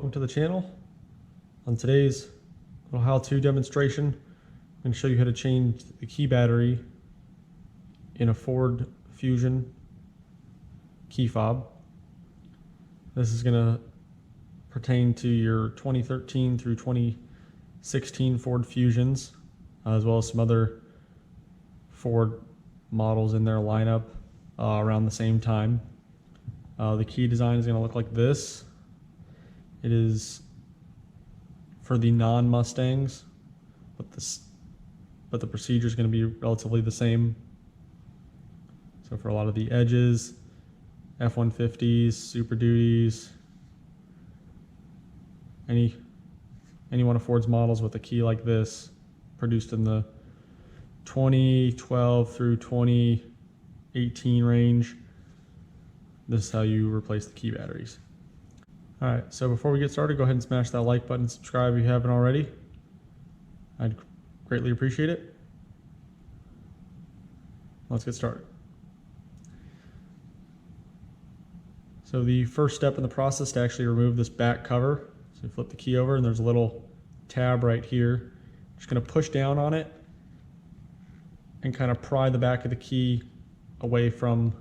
welcome to the channel. On today's little how-to demonstration, I'm going to show you how to change the key battery in a Ford Fusion key fob. This is going to pertain to your 2013 through 2016 Ford Fusions, as well as some other Ford models in their lineup around the same time. The key design is going to look like this. It is for the non-Mustangs, but the procedure is going to be relatively the same. So for a lot of the Edges, F-150s, Super Duties, any one of Ford's models with a key like this, produced in the 2012 through 2018 range, this is how you replace the key batteries. Alright, so before we get started, go ahead and smash that like button and subscribe if you haven't already. I'd greatly appreciate it. Let's get started. So the first step in the process is to actually remove this back cover. So you flip the key over and there's a little tab right here. Just going to push down on it and kind of pry the back of the key away from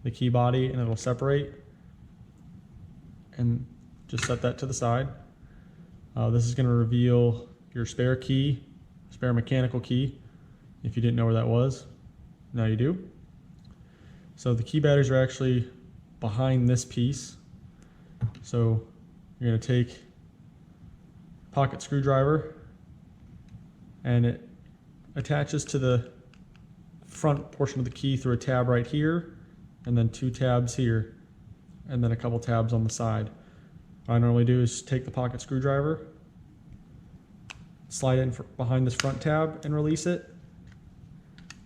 the key body, and it'll separate. And just set that to the side. This is going to reveal your spare key, spare mechanical key. If you didn't know where that was, now you do. So the key batteries are actually behind this piece. So you're going to take a pocket screwdriver, and it attaches to the front portion of the key through a tab right here, and then two tabs here, and then a couple tabs on the side. What I normally do is take the pocket screwdriver, slide it in behind this front tab and release it,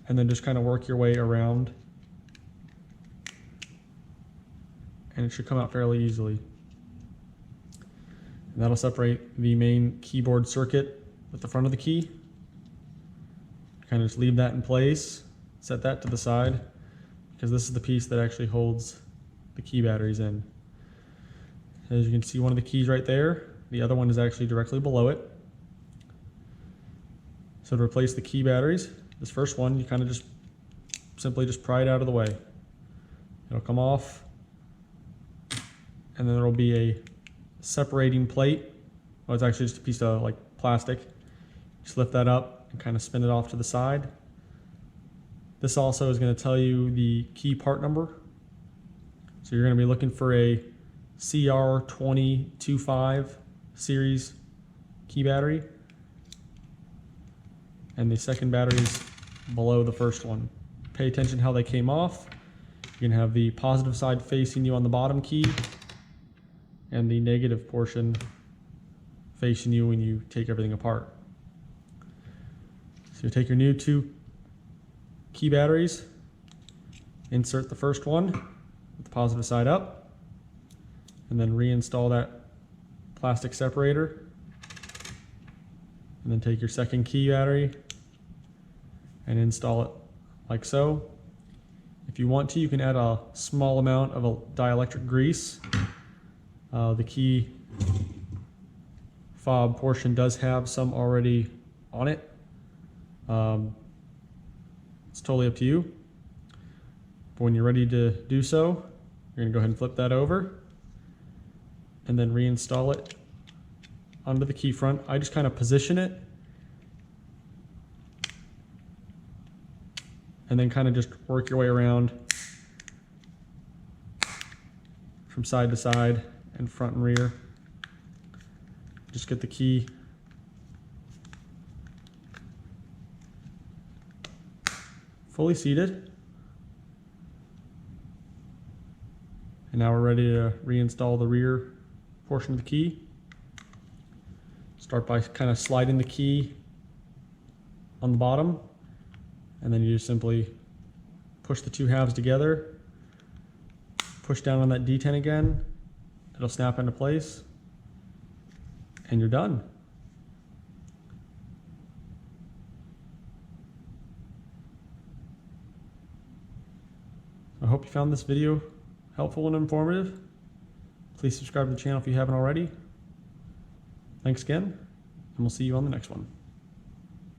and then just kind of work your way around, and it should come out fairly easily. And that'll separate the main keyboard circuit with the front of the key. Kind of just leave that in place, set that to the side, because this is the piece that actually holds the key batteries in. As you can see, one of the keys right there, the other one is actually directly below it. So to replace the key batteries, this first one, you kind of just simply just pry it out of the way. It'll come off, and then there will be a separating plate. Well, it's actually just a piece of like plastic. Just lift that up and kind of spin it off to the side. This also is going to tell you the key part number. So you're going to be looking for a CR2025 series key battery. And the second battery is below the first one. Pay attention how they came off. You're going to have the positive side facing you on the bottom key, and the negative portion facing you when you take everything apart. So you take your new two key batteries, insert the first one with the positive side up, and then reinstall that plastic separator, and then take your second key battery and install it like so. If you want to, you can add a small amount of a dielectric grease. The key fob portion does have some already on it. It's totally up to you. But when you're ready to do so, you're going to go ahead and flip that over and then reinstall it onto the key front. I just kind of position it and then kind of just work your way around from side to side and front and rear. Just get the key fully seated. And now we're ready to reinstall the rear portion of the key. Start by kind of sliding the key on the bottom, and then you just simply push the two halves together, push down on that detent again, it'll snap into place, and you're done. I hope you found this video helpful and informative. Please subscribe to the channel if you haven't already. Thanks again, and we'll see you on the next one.